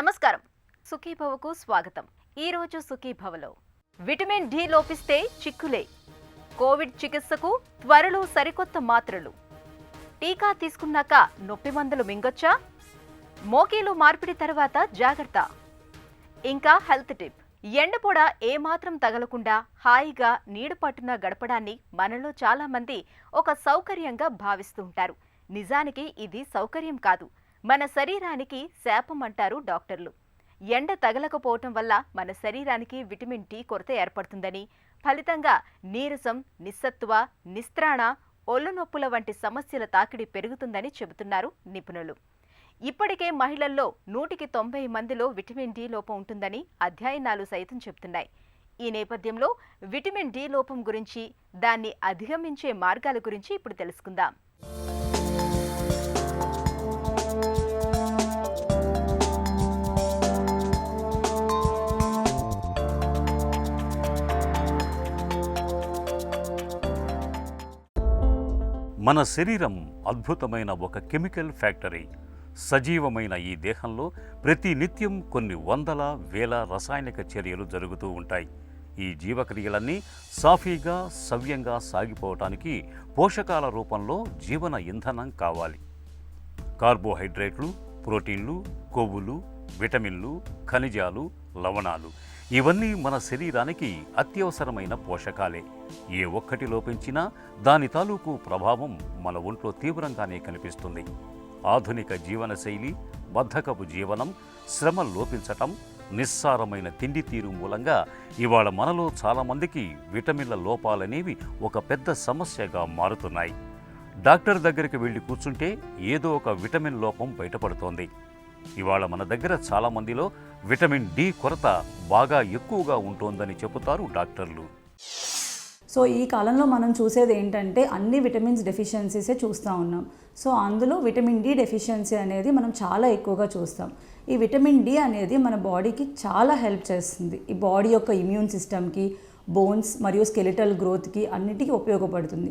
నమస్కారం. సుఖీభవకు స్వాగతం. ఈ రోజు సుఖీభవలో విటమిన్ డి లోపిస్తే చిక్కులే, కోవిడ్ చికిత్సకు త్వరలో సరికొత్త మాత్రలు, టీకా తీసుకున్నాక నొప్పి మందులు మింగొచ్చా, మోకీలు మార్పిడి తర్వాత జాగ్రత్త, ఇంకా హెల్త్ టిప్. ఎండపొడ ఏమాత్రం తగలకుండా హాయిగా నీడపట్టున గడపడాన్ని మనలో చాలా మంది ఒక సౌకర్యంగా భావిస్తూ ఉంటారు. నిజానికి ఇది సౌకర్యం కాదు, మన శరీరానికి శాపం అంటారు డాక్టర్లు. ఎండ తగలకపోవటం వల్ల మన శరీరానికి విటమిన్ డి కొరత ఏర్పడుతుందని, ఫలితంగా నీరసం, నిస్సత్తువ, నిస్త్రాణ, ఒళ్ళు నొప్పుల వంటి సమస్యల తాకిడి పెరుగుతుందని చెబుతున్నారు నిపుణులు. ఇప్పటికే మహిళల్లో 100కి 90 మందిలో విటమిన్ డి లోపం ఉంటుందని అధ్యయనాలు సైతం చెబుతున్నాయి. ఈ నేపథ్యంలో విటమిన్ డి లోపం గురించి, దాన్ని అధిగమించే మార్గాల గురించి ఇప్పుడు తెలుసుకుందాం. మన శరీరం అద్భుతమైన ఒక కెమికల్ ఫ్యాక్టరీ. సజీవమైన ఈ దేహంలో ప్రతి నిత్యం కొన్ని వందల వేల రసాయనిక చర్యలు జరుగుతూ ఉంటాయి. ఈ జీవక్రియలన్నీ సాఫీగా సవ్యంగా సాగిపోవటానికి పోషకాల రూపంలో జీవన ఇంధనం కావాలి. కార్బోహైడ్రేట్లు, ప్రోటీన్లు, కొవ్వులు, విటమిన్లు, ఖనిజాలు, లవణాలు ఇవన్నీ మన శరీరానికి అత్యవసరమైన పోషకాలే. ఏ ఒక్కటి లోపించినా దాని తాలూకు ప్రభావం మన ఒంట్లో తీవ్రంగానే కనిపిస్తుంది. ఆధునిక జీవనశైలి, బద్ధకపు జీవనం, శ్రమ లోపించటం, నిస్సారమైన తిండి తీరు మూలంగా ఇవాళ మనలో చాలామందికి విటమిన్ల లోపాలనేవి ఒక పెద్ద సమస్యగా మారుతున్నాయి. డాక్టర్ దగ్గరికి వెళ్ళి కూర్చుంటే ఏదో ఒక విటమిన్ లోపం బయటపడుతోంది. ఇవాళ మన దగ్గర చాలామందిలో విటమిన్ డి కొరత బాగా ఎక్కువగా ఉంటోందని చెబుతారు డాక్టర్లు. సో ఈ కాలంలో మనం చూసేది ఏంటంటే అన్ని విటమిన్స్ డెఫిషియన్సీసే చూస్తూ ఉన్నాం. సో అందులో విటమిన్ డి డెఫిషియన్సీ అనేది మనం చాలా ఎక్కువగా చూస్తాం. ఈ విటమిన్ డి అనేది మన బాడీకి చాలా హెల్ప్ చేస్తుంది. ఈ బాడీ యొక్క ఇమ్యూన్ సిస్టమ్కి, బోన్స్ మరియు స్కెలిటల్ గ్రోత్కి అన్నిటికీ ఉపయోగపడుతుంది.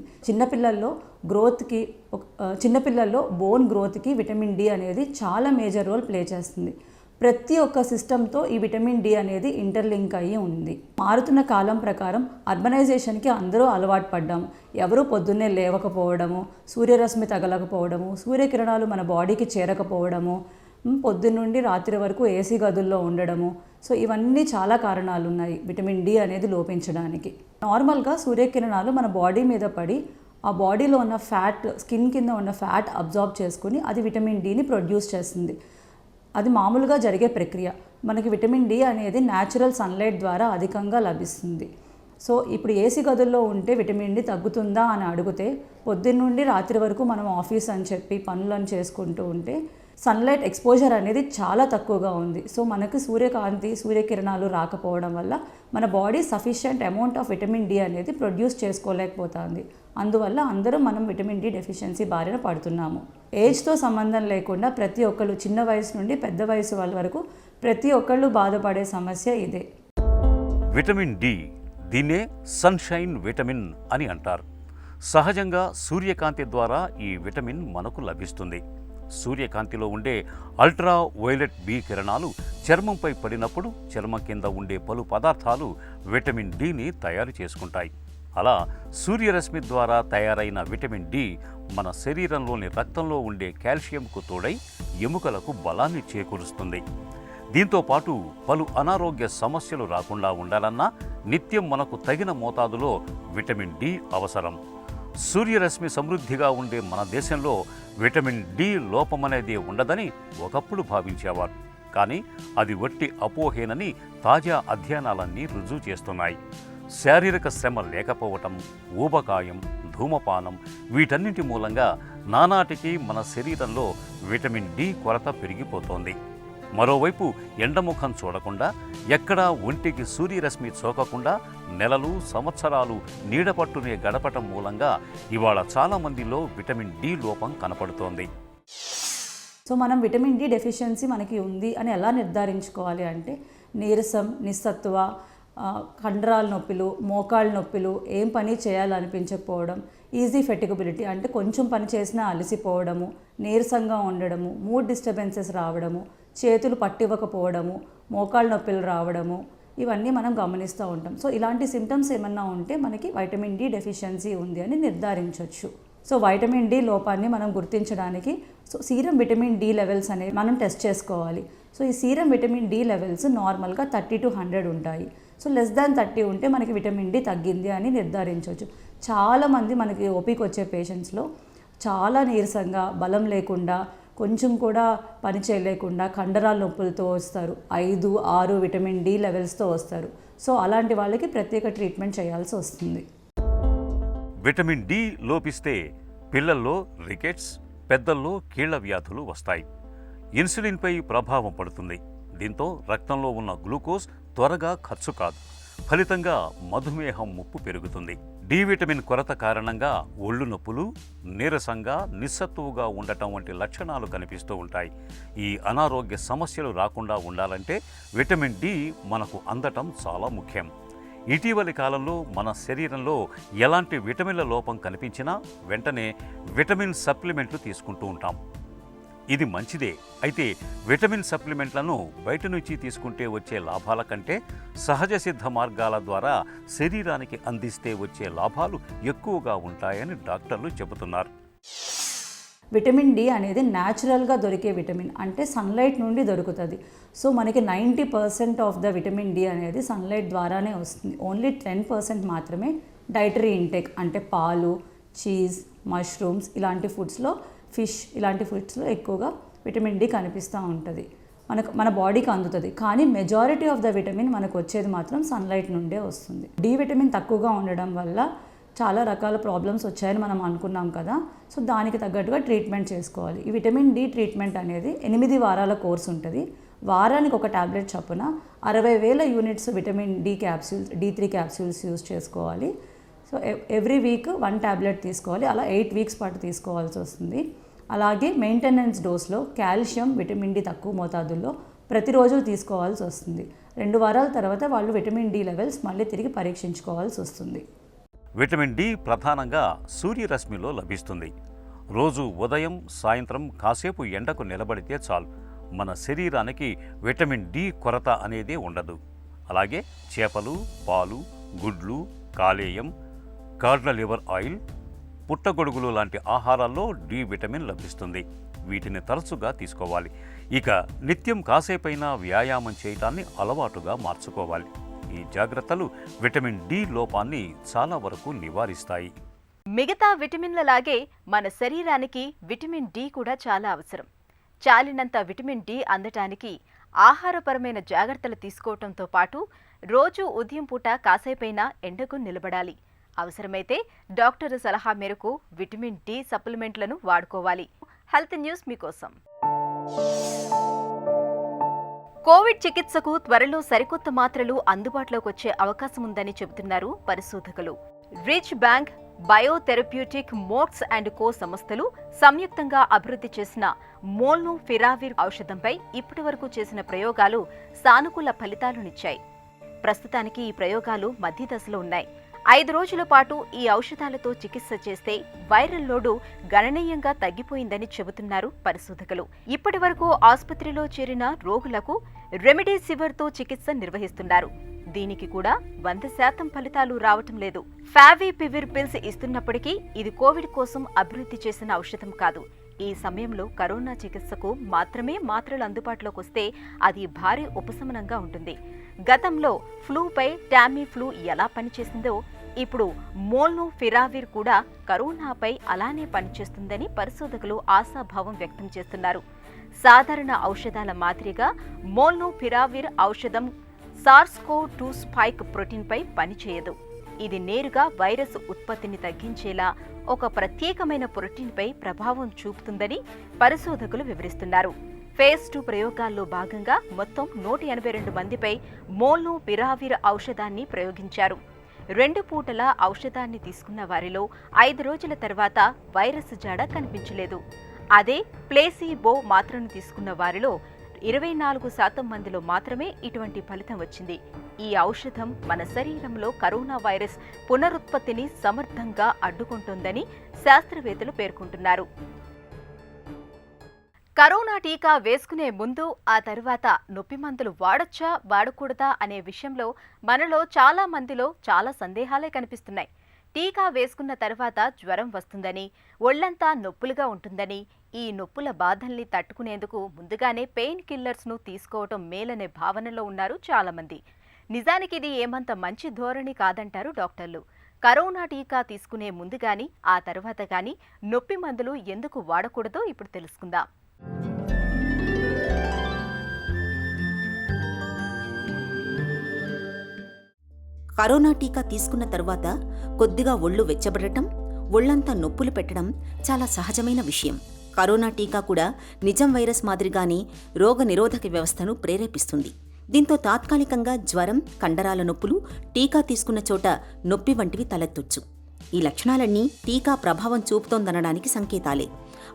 చిన్నపిల్లల్లో బోన్ గ్రోత్కి విటమిన్ డి అనేది చాలా మేజర్ రోల్ ప్లే చేస్తుంది. ప్రతి ఒక్క సిస్టంతో ఈ విటమిన్ డి అనేది ఇంటర్లింక్ అయ్యి ఉంది. మారుతున్న కాలం ప్రకారం అర్బనైజేషన్కి అందరూ అలవాటు పడ్డాము. ఎవరూ పొద్దున్నే లేవకపోవడము, సూర్యరశ్మి తగలకపోవడము, సూర్యకిరణాలు మన బాడీకి చేరకపోవడము, పొద్దున్నుండి రాత్రి వరకు ఏసీ గదుల్లో ఉండడము. సో ఇవన్నీ చాలా కారణాలు ఉన్నాయి విటమిన్ డి అనేది లోపించడానికి. నార్మల్గా సూర్యకిరణాలు మన బాడీ మీద పడి ఆ బాడీలో ఉన్న ఫ్యాట్, స్కిన్ కింద ఉన్న ఫ్యాట్ అబ్జార్బ్ చేసుకుని అది విటమిన్ డిని ప్రొడ్యూస్ చేస్తుంది. అది మామూలుగా జరిగే ప్రక్రియ. మనకి విటమిన్ డి అనేది న్యాచురల్ సన్లైట్ ద్వారా అధికంగా లభిస్తుంది. సో ఇప్పుడు ఏసీ గదుల్లో ఉంటే విటమిన్ డి తగ్గుతుందా అని అడిగితే, పొద్దున్నుండి రాత్రి వరకు మనం ఆఫీస్ అని చెప్పి పనులను చేసుకుంటూ ఉంటే సన్లైట్ ఎక్స్పోజర్ అనేది చాలా తక్కువగా ఉంది. సో మనకు సూర్యకిరణాలు రాకపోవడం వల్ల మన body sufficient amount of vitamin D అనేది ప్రొడ్యూస్ చేసుకోలేకపోతుంది. అందువల్ల అందరూ మనం విటమిన్ డి డెఫిషియన్సీ బారిన పడుతున్నాము. ఏజ్తో సంబంధం లేకుండా ప్రతి ఒక్కళ్ళు, చిన్న వయసు నుండి పెద్ద వయసు వాళ్ళ వరకు ప్రతి ఒక్కళ్ళు బాధపడే సమస్య ఇదే. విటమిన్ డి, దీన్నే సన్షైన్ విటమిన్ అని అంటారు. సహజంగా సూర్యకాంతి ద్వారా ఈ విటమిన్ మనకు లభిస్తుంది. సూర్యకాంతిలో ఉండే అల్ట్రా వైలెట్ బి కిరణాలు చర్మంపై పడినప్పుడు చర్మం కింద ఉండే పలు పదార్థాలు విటమిన్ డిని తయారు చేసుకుంటాయి. అలా సూర్యరశ్మి ద్వారా తయారైన విటమిన్ డి మన శరీరంలోని రక్తంలో ఉండే కాల్షియంకు తోడై ఎముకలకు బలాన్ని చేకూరుస్తుంది. దీంతో పాటు పలు అనారోగ్య సమస్యలు రాకుండా ఉండాలన్నా నిత్యం మనకు తగిన మోతాదులో విటమిన్ డి అవసరం. సూర్యరశ్మి సమృద్ధిగా ఉండే మన దేశంలో విటమిన్ డి లోపమనేది ఉండదని ఒకప్పుడు భావించేవారు. కానీ అది వట్టి అపోహేనని తాజా అధ్యయనాలన్నీ రుజువు చేస్తున్నాయి. శారీరక శ్రమ లేకపోవటం, ఊబకాయం, ధూమపానం వీటన్నింటి మూలంగా నానాటికి మన శరీరంలో విటమిన్ డి కొరత పెరిగిపోతోంది. మరోవైపు ఎండముఖం చూడకుండా, ఎక్కడా ఒంటికి సూర్యరశ్మి సోకకుండా నెలలు, సంవత్సరాలు నీడపట్టునే గడపటం మూలంగా ఇవాళ చాలామందిలో విటమిన్ డి లోపం కనపడుతోంది. సో మనం విటమిన్ డి డెఫిషియన్సీ మనకి ఉంది అని ఎలా నిర్ధారించుకోవాలి అంటే, నీరసం, నిస్సత్తువ, కండరాల నొప్పులు, మోకాళ్ళ నొప్పులు, ఏం పని చేయాలనిపించకపోవడం, ఈజీ ఫెటిగబిలిటీ అంటే కొంచెం పని చేసినా అలసిపోవడము, నీరసంగా ఉండడము, మూడ్ డిస్టర్బెన్సెస్ రావడము, చేతులు పట్టివ్వకపోవడము, మోకాళ్ళ నొప్పులు రావడము, ఇవన్నీ మనం గమనిస్తూ ఉంటాం. సో ఇలాంటి సిమ్టమ్స్ ఏమన్నా ఉంటే మనకి వైటమిన్ డి డెఫిషియన్సీ ఉంది అని నిర్ధారించవచ్చు. సో వైటమిన్ డి లోపాన్ని మనం గుర్తించడానికి సీరం విటమిన్ డి లెవెల్స్ అనేవి మనం టెస్ట్ చేసుకోవాలి. సో ఈ సీరం విటమిన్ డి లెవెల్స్ నార్మల్గా 30 to 100 ఉంటాయి. సో లెస్ దాన్ 30 ఉంటే మనకి విటమిన్ డి తగ్గింది అని నిర్ధారించవచ్చు. చాలామంది మనకి ఓపీకి వచ్చే పేషెంట్స్లో చాలా నీరసంగా, బలం లేకుండా, కొంచెం కూడా పని చేయలేకుండా, కండరాల నొప్పులతో వస్తారు. 5, 6 విటమిన్ డి లెవెల్స్తో వస్తారు. సో అలాంటి వాళ్ళకి ప్రత్యేక ట్రీట్మెంట్ చేయాల్సి వస్తుంది. విటమిన్ డి లోపిస్తే పిల్లల్లో రికెట్స్, పెద్దల్లో కీళ్ల వ్యాధులు వస్తాయి. ఇన్సులిన్పై ప్రభావం పడుతుంది. దీంతో రక్తంలో ఉన్న గ్లూకోజ్ త్వరగా ఖర్చు కాదు. ఫలితంగా మధుమేహం ముప్పు పెరుగుతుంది. డి విటమిన్ కొరత కారణంగా ఒళ్ళు నొప్పులు, నీరసంగా, నిస్సత్తువుగా ఉండటం వంటి లక్షణాలు కనిపిస్తూ ఉంటాయి. ఈ అనారోగ్య సమస్యలు రాకుండా ఉండాలంటే విటమిన్ డి మనకు అందటం చాలా ముఖ్యం. ఇటీవలి కాలంలో మన శరీరంలో ఎలాంటి విటమిన్ల లోపం కనిపించినా వెంటనే విటమిన్ సప్లిమెంట్లు తీసుకుంటూ ఉంటాం. ఇది మంచిదే. అయితే విటమిన్ సప్లిమెంట్లను బయట నుంచి తీసుకుంటే వచ్చే లాభాల కంటే సహజ సిద్ధ మార్గాల ద్వారా శరీరానికి అందిస్తే వచ్చే లాభాలు ఎక్కువగా ఉంటాయని డాక్టర్లు చెబుతున్నారు. విటమిన్ డి అనేది న్యాచురల్గా దొరికే విటమిన్, అంటే సన్లైట్ నుండి దొరుకుతుంది. సో మనకి 90% ఆఫ్ ద విటమిన్ డి అనేది సన్లైట్ ద్వారానే వస్తుంది. ఓన్లీ 10% మాత్రమే డైటరీ ఇంటేక్, అంటే పాలు, చీజ్, మష్రూమ్స్ ఇలాంటి ఫుడ్స్లో, ఫిష్ ఇలాంటి ఫుడ్స్లో ఎక్కువగా విటమిన్ డి కనిపిస్తూ ఉంటుంది. మన బాడీకి అందుతుంది. కానీ మెజారిటీ ఆఫ్ ద విటమిన్ మనకు వచ్చేది మాత్రం సన్లైట్ నుండే వస్తుంది. డి విటమిన్ తక్కువగా ఉండడం వల్ల చాలా రకాల ప్రాబ్లమ్స్ వచ్చాయని మనం అనుకున్నాం కదా. సో దానికి తగ్గట్టుగా ట్రీట్మెంట్ చేసుకోవాలి. ఈ విటమిన్ డి ట్రీట్మెంట్ అనేది 8 వారాల కోర్స్ ఉంటుంది. వారానికి ఒక ట్యాబ్లెట్ చొప్పున 60,000 units vitamin D capsules, D3 capsules use చేసుకోవాలి. సో ఎవ్రీ వీక్ 1 ట్యాబ్లెట్ తీసుకోవాలి. అలా 8 వీక్స్ పాటు తీసుకోవాల్సి వస్తుంది. అలాగే మెయింటెనెన్స్ డోస్లో కాల్షియం, విటమిన్ డి తక్కువ మోతాదుల్లో ప్రతిరోజు తీసుకోవాల్సి వస్తుంది. 2 వారాల తర్వాత వాళ్ళు విటమిన్ డి లెవెల్స్ మళ్ళీ తిరిగి పరీక్షించుకోవాల్సి వస్తుంది. విటమిన్ డి ప్రధానంగా సూర్యరశ్మిలో లభిస్తుంది. రోజు ఉదయం, సాయంత్రం కాసేపు ఎండకు నిలబడితే చాలు, మన శరీరానికి విటమిన్ డి కొరత అనేది ఉండదు. అలాగే చేపలు, పాలు, గుడ్లు, కాలేయం, కార్డ్ల లివర్ ఆయిల్, పుట్టగొడుగులు లాంటి ఆహారాల్లో డి విటమిన్ లభిస్తుంది. వీటిని తరచుగా తీసుకోవాలి. ఇక నిత్యం కాసేపైనా వ్యాయామం చేయటాన్ని అలవాటుగా మార్చుకోవాలి. ఈ జాగ్రత్తలు విటమిన్ డి లోపాన్ని చాలా వరకు నివారిస్తాయి. మిగతా విటమిన్లలాగే మన శరీరానికి విటమిన్ డి కూడా చాలా అవసరం. చాలినంత విటమిన్ డి అందటానికి ఆహారపరమైన జాగ్రత్తలు తీసుకోవడంతో పాటు రోజు ఉదయం పూట కాసేపైనా ఎండకు నిలబడాలి. అవసరమైతే డాక్టర్ సలహా మేరకు విటమిన్ డి సప్లిమెంట్లను వాడుకోవాలి. హెల్త్ న్యూస్ మీకోసం. కోవిడ్ చికిత్సకు త్వరలో సరికొత్త మాత్రలు అందుబాటులోకి వచ్చే అవకాశం ఉందని చెబుతున్నారు పరిశోధకులు. రిచ్ బ్యాంక్, బయోథెరప్యూటిక్, మోర్క్స్ అండ్ కో సంస్థలు సంయుక్తంగా అభివృద్ధి చేసిన మోల్నూపిరావిర్ ఔషధంపై ఇప్పటివరకు చేసిన ప్రయోగాలు సానుకూల ఫలితాలనిచ్చాయి. ప్రస్తుతానికి ఈ ప్రయోగాలు మధ్య దశలో ఉన్నాయి. 5 రోజుల పాటు ఈ ఔషధాలతో చికిత్స చేస్తే వైరల్ లోడు గణనీయంగా తగ్గిపోయిందని చెబుతున్నారు పరిశోధకులు. ఇప్పటి వరకు ఆసుపత్రిలో చేరిన రోగులకు రెమిడెసివిర్తో చికిత్స నిర్వహిస్తున్నారు. దీనికి కూడా 100% ఫలితాలు రావటం లేదు. ఫావిపివిర్ పిల్స్ ఇస్తున్నప్పటికీ ఇది కోవిడ్ కోసం అభివృద్ధి చేసిన ఔషధం కాదు. ఈ సమయంలో కరోనా చికిత్సకు మాత్రమే మాత్రలు అందుబాటులోకి వస్తే అది భారీ ఉపశమనంగా ఉంటుంది. గతంలో ఫ్లూపై టామీ-ఫ్లూ ఎలా పనిచేసిందో ఇప్పుడు మోల్నూపిరావిర్ కూడా కరోనాపై అలానే పనిచేస్తుందని పరిశోధకులు ఆశాభావం వ్యక్తం చేస్తున్నారు. సాధారణ ఔషధాల మాదిరిగా మోల్నూపిరావిర్ ఔషధం SARS-CoV-2 స్పైక్ ప్రోటీన్పై పనిచేయదు. ఇది నేరుగా వైరస్ ఉత్పత్తిని తగ్గించేలా ఒక ప్రత్యేకమైన ప్రోటీన్పై ప్రభావం చూపుతుందని పరిశోధకులు వివరిస్తున్నారు. ఫేజ్ 2 ప్రయోగాల్లో భాగంగా మొత్తం 182 మందిపై మోల్నూపిరావిర్ ఔషధాన్ని ప్రయోగించారు. 2 పూటల ఔషధాన్ని తీసుకున్న వారిలో 5 రోజుల తర్వాత వైరస్ జాడ కనిపించలేదు. అదే ప్లేసిబో మాత్రను తీసుకున్న వారిలో 24% మందిలో మాత్రమే ఇటువంటి ఫలితం వచ్చింది. ఈ ఔషధం మన శరీరంలో కరోనా వైరస్ పునరుత్పత్తిని సమర్థంగా అడ్డుకుంటుందని శాస్త్రవేత్తలు పేర్కొంటున్నారు. కరోనా టీకా వేసుకునే ముందు ఆ తర్వాత నొప్పి మందులు వాడొచ్చా వాడకూడదా అనే విషయంలో మనలో చాలా మందిలో చాలా సందేహాలే కనిపిస్తున్నాయి. టీకా వేసుకున్న తర్వాత జ్వరం వస్తుందని, ఒళ్లంతా నొప్పులుగా ఉంటుందని, ఈ నొప్పుల బాధల్ని తట్టుకునేందుకు ముందుగానే పెయిన్ కిల్లర్స్ను తీసుకోవటం మేలనే భావనలో ఉన్నారు చాలామంది. నిజానికి ఇది ఏమంత మంచి ధోరణి కాదంటారు డాక్టర్లు. కరోనా టీకా తీసుకునే ముందు గాని ఆ తర్వాత గాని నొప్పి మందులు ఎందుకు వాడకూడదో ఇప్పుడు తెలుసుకుందాం. కరోనా టీకా తీసుకున్న తరువాత కొద్దిగా ఒళ్ళు వెచ్చబడటం, ఒళ్లంతా నొప్పులు పెట్టడం చాలా సహజమైన విషయం. కరోనా టీకా కూడా నిజం వైరస్ మాదిరిగానే రోగ నిరోధక వ్యవస్థను ప్రేరేపిస్తుంది. దీంతో తాత్కాలికంగా జ్వరం, కండరాల నొప్పులు, టీకా తీసుకున్న చోట నొప్పి వంటివి తలెత్తొచ్చు. ఈ లక్షణాలన్నీ టీకా ప్రభావం చూపుతోందనడానికి సంకేతాలే.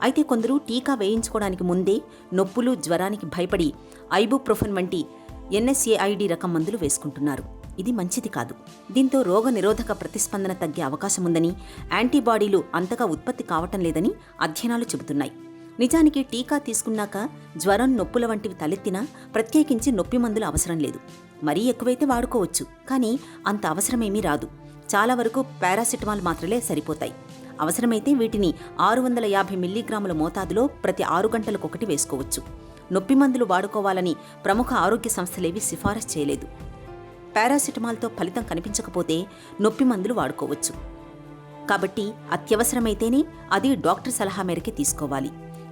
అయితే కొందరు టీకా వేయించుకోవడానికి ముందే నొప్పులు, జ్వరానికి భయపడి ఐబుప్రోఫెన్ వంటి NSAID రకం మందులు వేసుకుంటున్నారు. ఇది మంచిది కాదు. దీంతో రోగ నిరోధక ప్రతిస్పందన తగ్గే అవకాశముందని, యాంటీబాడీలు అంతగా ఉత్పత్తి కావటం లేదని అధ్యయనాలు చెబుతున్నాయి. నిజానికి టీకా తీసుకున్నాక జ్వరం, నొప్పుల వంటివి తలెత్తినా ప్రత్యేకించి నొప్పి మందులు అవసరం లేదు. మరీ ఎక్కువైతే వాడుకోవచ్చు, కానీ అంత అవసరమేమీ రాదు. చాలా వరకు పారాసిటమాల్ మాత్రలే సరిపోతాయి. అవసరమైతే వీటిని 650 మిల్లీగ్రాముల మోతాదులో ప్రతి 6 గంటలకొకటి వేసుకోవచ్చు. నొప్పి మందులు వాడుకోవాలని ప్రముఖ ఆరోగ్య సంస్థలేవి సిఫారసు చేయలేదు. పారాసిటమాల్తో ఫలితం కనిపించకపోతే నొప్పి మందులు వాడుకోవచ్చు. కాబట్టి అత్యవసరమైతేనే అది డాక్టర్ సలహా మేరకే తీసుకోవాలి.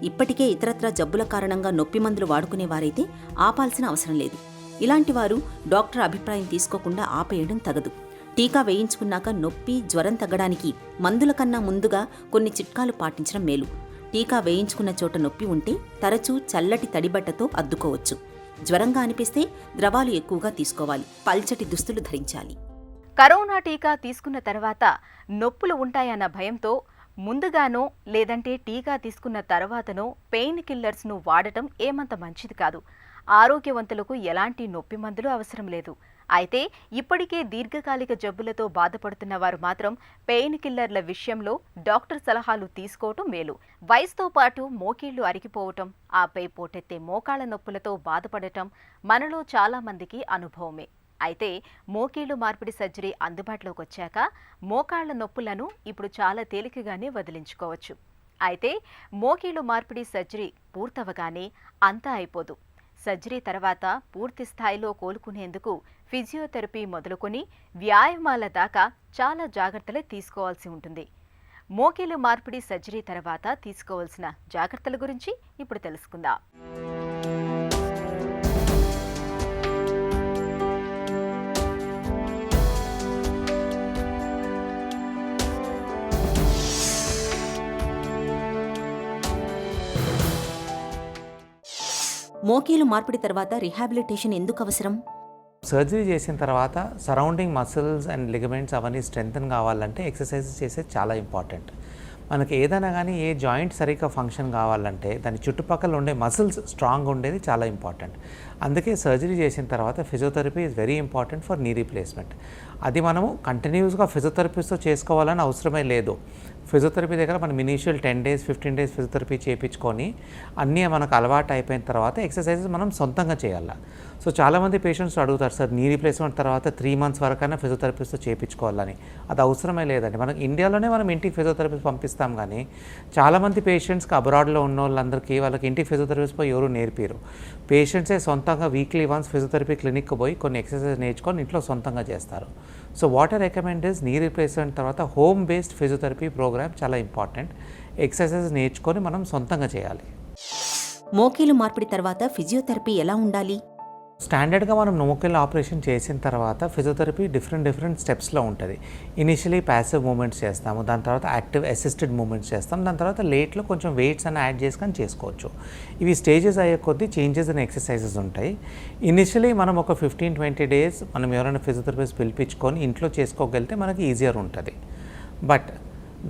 ఇప్పటికే ఇతరత్రా జబ్బుల కారణంగా నొప్పి మందులు వాడుకునేవారైతే ఆపాల్సిన అవసరం లేదు. ఇలాంటి వారు డాక్టర్ అభిప్రాయం తీసుకోకుండా ఆపేయడం తగదు. టీకా వేయించుకున్నాక నొప్పి, జ్వరం తగ్గడానికి మందుల కన్నా ముందుగా కొన్ని చిట్కాలు పాటించడం మేలు. టీకా వేయించుకున్న చోట నొప్పి ఉంటే తరచూ చల్లటి తడిబట్టతో అద్దుకోవచ్చు. జ్వరంగా అనిపిస్తే ద్రవాలు ఎక్కువగా తీసుకోవాలి. పల్చటి దుస్తులు ధరించాలి. కరోనా టీకా తీసుకున్న తర్వాత నొప్పులు ఉంటాయన్న భయంతో ముందుగానో లేదంటే టీకా తీసుకున్న తర్వాతనో పెయిన్ కిల్లర్స్ను వాడటం ఏమంత మంచిది కాదు. ఆరోగ్యవంతులకు ఎలాంటి నొప్పి మందులు అవసరం లేదు. అయితే ఇప్పటికే దీర్ఘకాలిక జబ్బులతో బాధపడుతున్న వారు మాత్రం పెయిన్ కిల్లర్ల విషయంలో డాక్టర్ సలహాలు తీసుకోవటం మేలు. వయసుతో పాటు మోకీళ్లు అరిగిపోవటం, ఆపై పోటెత్తే మోకాళ్ల నొప్పులతో బాధపడటం మనలో చాలా మందికి అనుభవమే. అయితే మోకీళ్లు మార్పిడి సర్జరీ అందుబాటులోకి వచ్చాక మోకాళ్ల నొప్పులను ఇప్పుడు చాలా తేలికగానే వదిలించుకోవచ్చు. అయితే మోకీళ్లు మార్పిడి సర్జరీ పూర్తవగానే అంతా అయిపోదు. సర్జరీ తర్వాత పూర్తి స్థాయిలో కోలుకునేందుకు ఫిజియోథెరపీ మొదలుకొని వ్యాయామాల దాకా చాలా జాగ్రత్తలే తీసుకోవాల్సి ఉంటుంది. మోకీలు మార్పిడి సర్జరీ తర్వాత తీసుకోవాల్సిన జాగ్రత్తల గురించి ఇప్పుడు తెలుసుకుందాం. మోకీలు మార్పిడి తర్వాత రిహాబిలిటేషన్ ఎందుకు అవసరం? సర్జరీ చేసిన తర్వాత సరౌండింగ్ మసిల్స్ అండ్ లిగమెంట్స్ అవన్నీ స్ట్రెంగ్తన్ కావాలంటే ఎక్సర్సైజెస్ చేసేది చాలా ఇంపార్టెంట్. మనకి ఏదైనా కానీ ఏ జాయింట్ సరిగ్గా ఫంక్షన్ కావాలంటే దాని చుట్టుపక్కల ఉండే మసిల్స్ స్ట్రాంగ్ ఉండేది చాలా ఇంపార్టెంట్. అందుకే సర్జరీ చేసిన తర్వాత physiotherapy is very important for knee replacement. అది మనము కంటిన్యూస్గా ఫిజియోథెరపీస్తో చేసుకోవాలని అవసరమే లేదు. ఫిజియోథెరపీ దగ్గర మనం ఇనీషియల్ 10 days 15 days ఫిజియోథెరపీ చేయించుకొని అన్నీ మనకు అలవాటు అయిపోయిన తర్వాత ఎక్సర్సైజెస్ మనం సొంతంగా చేయాలి. సో చాలామంది పేషెంట్స్ అడుగుతారు, సార్ నీ రీప్లేస్మెంట్ తర్వాత 3 months వరకైనా ఫిజియోథెరపీస్తో చేయించుకోవాలని. అది అవసరమే లేదండి. మనకి ఇండియాలోనే మనం ఇంటికి ఫిజియోథెరపీస్ పంపిస్తాం, కానీ చాలామంది పేషెంట్స్కి అబ్రాడ్లో ఉన్న వాళ్ళందరికీ వాళ్ళకి ఇంటికి ఫిజియోథెరపీస్ పోయి ఎవరు నేర్పిరు. పేషెంట్సే సొంతంగా వీక్లీ వన్స్ ఫిజియోథెరపీ క్లినిక్కి పోయి కొన్ని ఎక్సర్సైజ్ నేర్చుకొని ఇంట్లో సొంతంగా చేస్తారు. So what I recommend is knee replacement తర్వాత హోమ్ బేస్డ్ ఫిజియోథెరపీ ప్రోగ్రామ్ చాలా ఇంపార్టెంట్. ఎక్సర్సైజ్ నేర్చుకొని మనం సొంతంగా చేయాలి. మోకీలు మార్పిడి తర్వాత ఫిజియోథెరపీ ఎలా ఉండాలి? స్టాండర్డ్గా మనం మోకీళ్ళ ఆపరేషన్ చేసిన తర్వాత ఫిజియోథెరపీ డిఫరెంట్ స్టెప్స్లో ఉంటుంది. ఇనిషియలీ ప్యాసివ్ మూమెంట్స్ చేస్తాము, దాని తర్వాత యాక్టివ్ అసిస్టెడ్ మూమెంట్స్ చేస్తాం, దాని తర్వాత లేట్లో కొంచెం వెయిట్స్ అని యాడ్ చేసుకొని చేసుకోవచ్చు. ఇవి స్టేజెస్ అయ్యే కొద్దీ చేంజెస్ ఇన్ ఎక్సర్సైజెస్ ఉంటాయి. ఇనిషియలీ మనం ఒక 15-20 days మనం ఎవరైనా ఫిజియోథెరపీస్ పిలిపించుకొని ఇంట్లో చేసుకోగలిగితే మనకి ఈజియర్ ఉంటుంది. బట్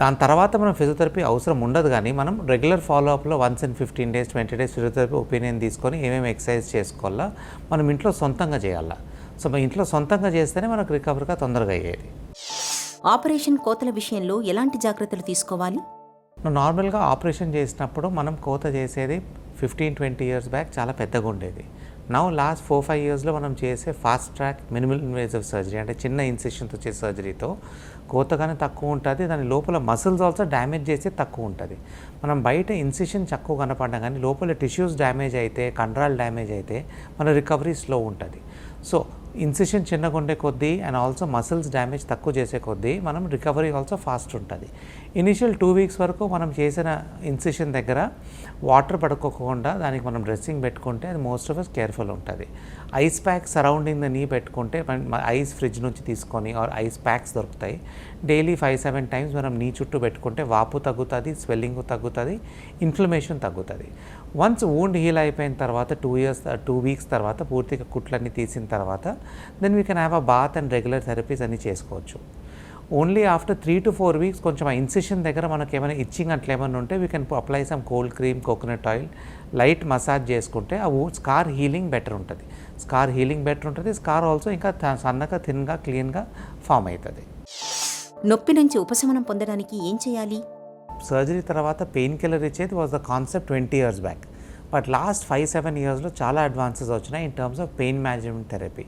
దాని తర్వాత మనం ఫిజియోథెరపీ అవసరం ఉండదు, కానీ మనం రెగ్యులర్ ఫాలోఅప్లో once in 15 days 20 days physiotherapy opinion తీసుకొని ఏమేమి ఎక్సర్సైజ్ చేసుకోవాలా మనం ఇంట్లో సొంతంగా చేయాలా. సో మనం ఇంట్లో సొంతంగా చేస్తేనే మనకు రికవరీగా తొందరగా అయ్యేది. ఆపరేషన్ కోతల విషయంలో ఎలాంటి జాగ్రత్తలు తీసుకోవాలి? నార్మల్గా ఆపరేషన్ చేసినప్పుడు మనం కోత చేసేది 15-20 years బ్యాక్ చాలా పెద్దగా ఉండేది. నౌ లాస్ట్ 4-5 yearsలో మనం చేసే fast track minimal invasive surgery అంటే చిన్న ఇన్సిషన్తో చేసే సర్జరీతో కోతగానే తక్కువ ఉంటుంది, దాని లోపల మసిల్స్ ఆల్సో డ్యామేజ్ చేసి తక్కువ ఉంటుంది. మనం బయట ఇన్సిషన్ తక్కువ కనపడ్డా కానీ లోపల టిష్యూస్ డ్యామేజ్ అయితే కండరాలు డ్యామేజ్ అయితే మన రికవరీ స్లో ఉంటుంది. సో ఇన్సిషన్ చిన్నగా ఉండే కొద్దీ అండ్ ఆల్సో మసిల్స్ డ్యామేజ్ తక్కువ చేసే కొద్దీ మనం రికవరీ ఆల్సో ఫాస్ట్ ఉంటుంది. ఇనిషియల్ 2 weeks వరకు మనం చేసిన ఇన్సిషన్ దగ్గర వాటర్ పడుకోకుండా దానికి మనం డ్రెస్సింగ్ పెట్టుకుంటే అది మోస్ట్ ఆఫ్ అస్ కేర్ఫుల్ ఉంటుంది. ఐస్ ప్యాక్ సరౌండింగ్ ద నీ పెట్టుకుంటే ఐస్ ఫ్రిడ్జ్ నుంచి తీసుకొని ఆర్ ఐస్ ప్యాక్స్ దొరుకుతాయి. డైలీ 5-7 times మనం నీ చుట్టూ పెట్టుకుంటే వాపు తగ్గుతుంది, స్వెల్లింగ్ తగ్గుతుంది, ఇన్ఫ్లమేషన్ తగ్గుతుంది. వన్స్ వూండ్ హీల్ అయిపోయిన తర్వాత 2 weeks తర్వాత పూర్తిగా కుట్లన్నీ తీసిన తర్వాత then we can have a bath and regular therapies అన్నీ చేసుకోవచ్చు. ఓన్లీ ఆఫ్టర్ 3 to 4 weeks కొంచెం ఆ ఇన్సిషన్ దగ్గర మనకు ఏమైనా ఇచ్చింగ్ అట్లా ఏమైనా ఉంటే we can apply some cold cream, coconut oil, light massage చేసుకుంటే ఆ స్కార్ హీలింగ్ బెటర్ ఉంటుంది. స్కార్ ఆల్సో ఇంకా సన్నగా థిన్గా క్లీన్గా ఫామ్ అవుతుంది. నొప్పి నుంచి ఉపశమనం పొందడానికి ఏం చేయాలి? సర్జరీ తర్వాత పెయిన్ కిల్లర్ ఇచ్చేది was the concept 20 years back. But last 5-7 yearsలో చాలా అడ్వాన్సెస్ వచ్చినాయి in terms of pain management therapy.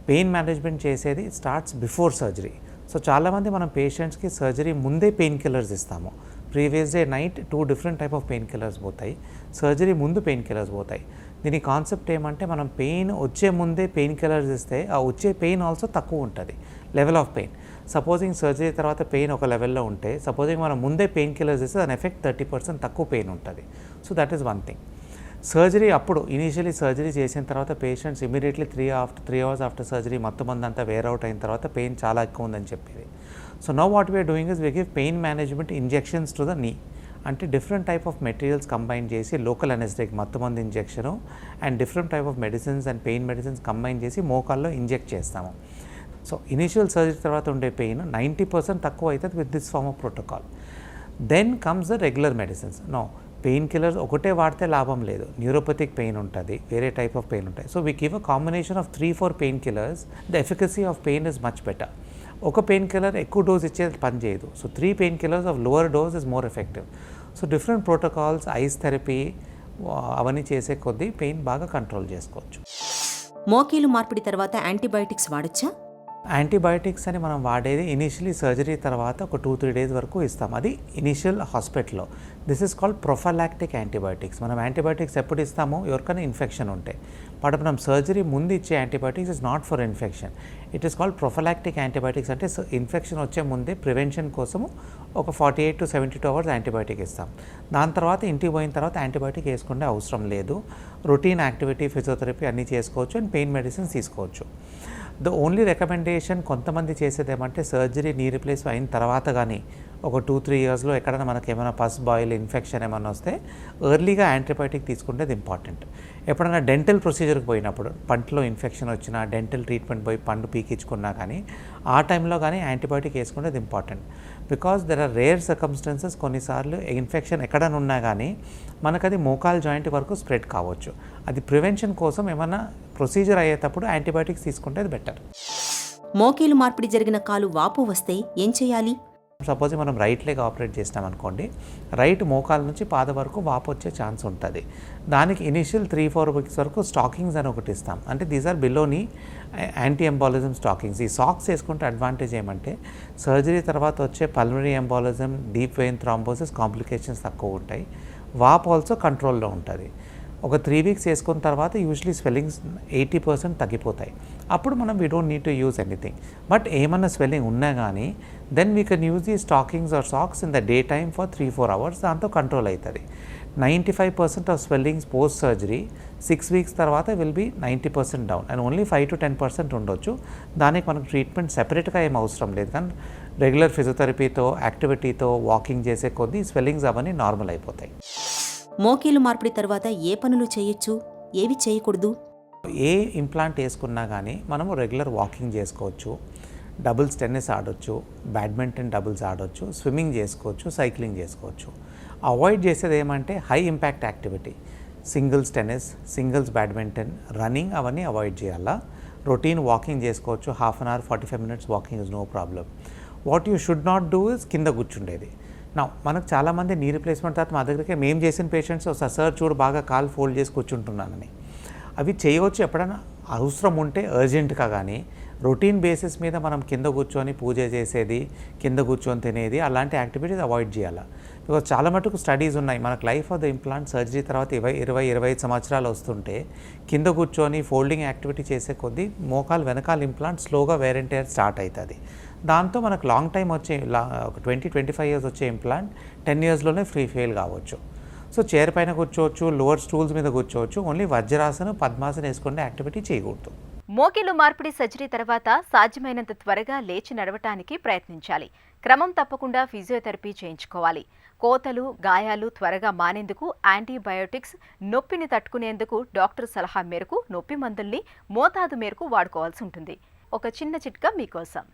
Pain management చేసేది స్టార్ట్స్ బిఫోర్ సర్జరీ. సో చాలామంది మనం పేషెంట్స్కి సర్జరీ ముందే పెయిన్ కిల్లర్స్ ఇస్తాము. Previous day night 2 different type of pain killers పోతాయి, surgery ముందు పెయిన్ కిల్లర్స్ పోతాయి. దీని కాన్సెప్ట్ ఏమంటే మనం పెయిన్ వచ్చే ముందే పెయిన్ కిల్లర్స్ ఇస్తే ఆ వచ్చే పెయిన్ ఆల్సో తక్కువ ఉంటుంది, level of pain. Supposing surgery తర్వాత పెయిన్ ఒక లెవెల్లో ఉంటే సపోజింగ్ మనం ముందే పెయిన్ కిల్లర్స్ ఇస్తే దాని ఎఫెక్ట్ 30% తక్కువ పెయిన్ ఉంటుంది. So that is one thing. Surgery అప్పుడు ఇనీషియలీ సర్జరీ చేసిన తర్వాత patients immediately 3 hours after surgery మొత్తం అంతా వేర్ అవుట్ అయిన తర్వాత పెయిన్ చాలా ఎక్కువ ఉందని చెప్పేది. So now what we are doing is we give pain management injections to the knee. అంటే different type of materials combine చేసి లోకల్ అనెస్థెటిక్ మత్తమందు injection and different type of medicines and pain medicines combine చేసి మోకాల్లో inject చేస్తాము. So initial surgery తర్వాత ఉండే pain 90% తక్కువ అవుతుంది with this form of protocol. Then comes the regular medicines. No pain killers ఒకటే వాడితే లాభం లేదు, న్యూరోపతిక్ పెయిన్ ఉంటుంది, వేరే టైప్ ఆఫ్ పెయిన్ ఉంటాయి. So we give a combination of 3-4 pain killers. The efficacy of pain is much better. ఒక pain killer ఎక్కువ dose ఇచ్చేది పని చేయదు. So 3 pain killers of lower dose is more effective. So different protocols, ice therapy అవన్నీ చేసే కొద్దీ pain బాగా control చేసుకోవచ్చు. మోకాలు మార్పిడి తర్వాత యాంటీబయాటిక్స్ వాడచ్చా? యాంటీబయాటిక్స్ అని మనం వాడేది ఇనిషియలీ సర్జరీ తర్వాత ఒక 2-3 days వరకు ఇస్తాం. అది ఇనిషియల్ హాస్పిటల్లో. This is called prophylactic antibiotics. మనం యాంటీబయాటిక్స్ ఎప్పుడు ఇస్తామో ఎవరికైనా ఇన్ఫెక్షన్ ఉంటే. బట్ మనం సర్జరీ ముందు ఇచ్చే antibiotics is not for infection. It is called prophylactic antibiotics. అంటే ఇన్ఫెక్షన్ వచ్చే ముందే ప్రివెన్షన్ కోసము ఒక 48 to 72 hours యాంటీబయాటిక్ ఇస్తాం. దాని తర్వాత ఇంటికి పోయిన తర్వాత యాంటీబయాటిక్ వేసుకునే అవసరం లేదు. రొటీన్ యాక్టివిటీ, ఫిజియోథెరపీ అన్నీ చేసుకోవచ్చు అండ్ పెయిన్ మెడిసిన్స్ తీసుకోవచ్చు. ద ఓన్లీ రికమెండేషన్ కొంతమంది చేసేది ఏమంటే సర్జరీ నీ రిప్లేస్ అయిన తర్వాత కానీ ఒక 2-3 yearsలో ఎక్కడైనా మనకి ఏమైనా పస్ బాయిల్ ఇన్ఫెక్షన్ ఏమైనా వస్తే ఎర్లీగా యాంటీబయాటిక్ తీసుకుంటే అది ఇంపార్టెంట్. ఎప్పుడైనా డెంటల్ ప్రొసీజర్కి పోయినప్పుడు పంటలో ఇన్ఫెక్షన్ వచ్చినా డెంటల్ ట్రీట్మెంట్ పోయి పండు పీకించుకున్నా కానీ ఆ టైంలో కానీ యాంటీబయాటిక్ వేసుకుంటే అది important. Because there are rare circumstances. కొన్నిసార్లు ఇన్ఫెక్షన్ ఎక్కడైనా ఉన్నా కానీ మనకు అది మోకాల్ జాయింట్ వరకు స్ప్రెడ్ కావచ్చు. అది ప్రివెన్షన్ కోసం ఏమైనా ప్రొసీజర్ అయ్యేటప్పుడు యాంటీబయాటిక్స్ తీసుకుంటే అది బెటర్. మోకాలు మార్పిడి జరిగిన కాలు వాపు వస్తే ఏం చేయాలి? సపోజ్ మనం రైట్ లెగ్ ఆపరేట్ చేసినాం అనుకోండి, రైట్ మోకాల నుంచి పాద వరకు వాపు వచ్చే ఛాన్స్ ఉంటుంది. దానికి ఇనిషియల్ 3-4 weeks వరకు స్టాకింగ్స్ అని ఒకటి ఇస్తాం. అంటే these are below knee anti embolism stockings. ఈ సాక్స్ వేసుకుంటే అడ్వాంటేజ్ ఏమంటే సర్జరీ తర్వాత వచ్చే pulmonary embolism, deep vein thrombosis complications తక్కువ ఉంటాయి. వాపు ఆల్సో కంట్రోల్లో ఉంటుంది. ఒక 3 weeks వేసుకున్న తర్వాత యూజువలీ స్వెల్లింగ్స్ 80% తగ్గిపోతాయి. అప్పుడు మనం we don't need to use anything. But ఏమన్నా స్వెల్లింగ్ ఉన్నా కానీ then we can use the stockings or socks in the day time for 3-4 hours. దాంతో కంట్రోల్ అవుతుంది. 95% of swellings post surgery 6 weeks తర్వాత will be 90% down and only 5 to 10% ఉండొచ్చు. దానికి మనకు treatment సెపరేట్గా ఏం అవసరం లేదు. కానీ రెగ్యులర్ ఫిజియోథెరపీతో, యాక్టివిటీతో, వాకింగ్ చేసే కొద్దీ స్వెల్లింగ్స్ అవన్నీ నార్మల్ అయిపోతాయి. మోకాలు మార్పిడి తర్వాత ఏ పనులు చేయొచ్చు, ఏవి చేయకూడదు? ఏ ఇంప్లాంట్ వేసుకున్నా కానీ మనము రెగ్యులర్ వాకింగ్ చేసుకోవచ్చు, డబుల్స్ టెన్నిస్ ఆడొచ్చు, బ్యాడ్మింటన్ డబుల్స్ ఆడొచ్చు, స్విమ్మింగ్ చేసుకోవచ్చు, సైక్లింగ్ చేసుకోవచ్చు. అవాయిడ్ చేసేది ఏమంటే high impact activity, singles tennis, singles badminton, running అవన్నీ అవాయిడ్ చేయాలా. రొటీన్ వాకింగ్ చేసుకోవచ్చు, 1/2 hour 45 minutes walking is no problem. What you should not do is కింద కూర్చుండేది. మనకు చాలామంది నీ రీప్లేస్మెంట్ తర్వాత మా దగ్గరికి మేము చేసిన పేషెంట్స్ సార్ చూడు బాగా కాలు ఫోల్డ్ చేసి కూర్చుంటున్నానని. అవి చేయవచ్చు ఎప్పుడైనా అవసరం ఉంటే అర్జెంట్గా, కానీ రొటీన్ బేసిస్ మీద మనం కింద కూర్చొని పూజ చేసేది, కింద కూర్చొని తినేది అలాంటి యాక్టివిటీస్ అవాయిడ్ చేయాలి. బికాజ్ చాలా మటుకు స్టడీస్ ఉన్నాయి, మనకు life of the implant surgery తర్వాత 20-25 సంవత్సరాలు వస్తుంటే కింద కూర్చొని ఫోల్డింగ్ యాక్టివిటీ చేసే కొద్దీ మోకాలు వెనకాల ఇంప్లాంట్ స్లోగా వేర్ అండ్ టేర్ స్టార్ట్ అవుతుంది. దాంతో మనకు లాంగ్ టైం వచ్చే ఒక 20-25 ఇయర్స్ వచ్చే ఇంప్లాంట్ 10 ఇయర్స్లోనే ఫెయిల్ కావచ్చు. సో చైర్ పైన కూర్చోవచ్చు, లోవర్ స్టూల్స్ మీద కూర్చోవచ్చు, ఓన్లీ వజ్రాసనం పద్మాసనం వేసుకునే యాక్టివిటీ చేయకూడదు. మోకిలు మార్పిడి సర్జరీ తర్వాత సాధ్యమైనంత త్వరగా లేచి నడవటానికి ప్రయత్నించాలి. క్రమం తప్పకుండా ఫిజియోథెరపీ చేయించుకోవాలి. కోతలు, గాయాలు త్వరగా మానేందుకు యాంటీబయోటిక్స్, నొప్పిని తట్టుకునేందుకు డాక్టర్ సలహా మేరకు నొప్పి మందుల్ని మోతాదు మేరకు వాడుకోవాల్సి ఉంటుంది. ఒక చిన్న చిట్కా మీకోసం.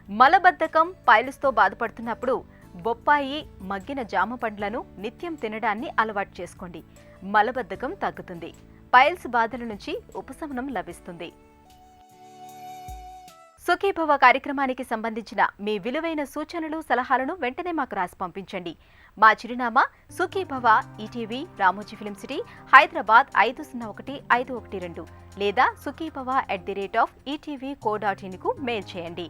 మలబద్ధకం, పైల్స్తో బాధపడుతున్నప్పుడు బొప్పాయి, మగ్గిన జామ పండ్లను నిత్యం తినడాన్ని అలవాటు చేసుకోండి. మలబద్ధకం తగ్గుతుంది, పైల్స్ బాధల నుంచి ఉపశమనం లభిస్తుంది. సుఖీభవ కార్యక్రమానికి సంబంధించిన మీ విలువైన సూచనలు, సలహాలను వెంటనే మాకు రాసి పంపించండి. మా చిరునామా Sukhibhava, ETV, Ramoji film city, Hyderabad 501512 లేదా sukhibhava@etv.co.in కు మెయిల్ చేయండి.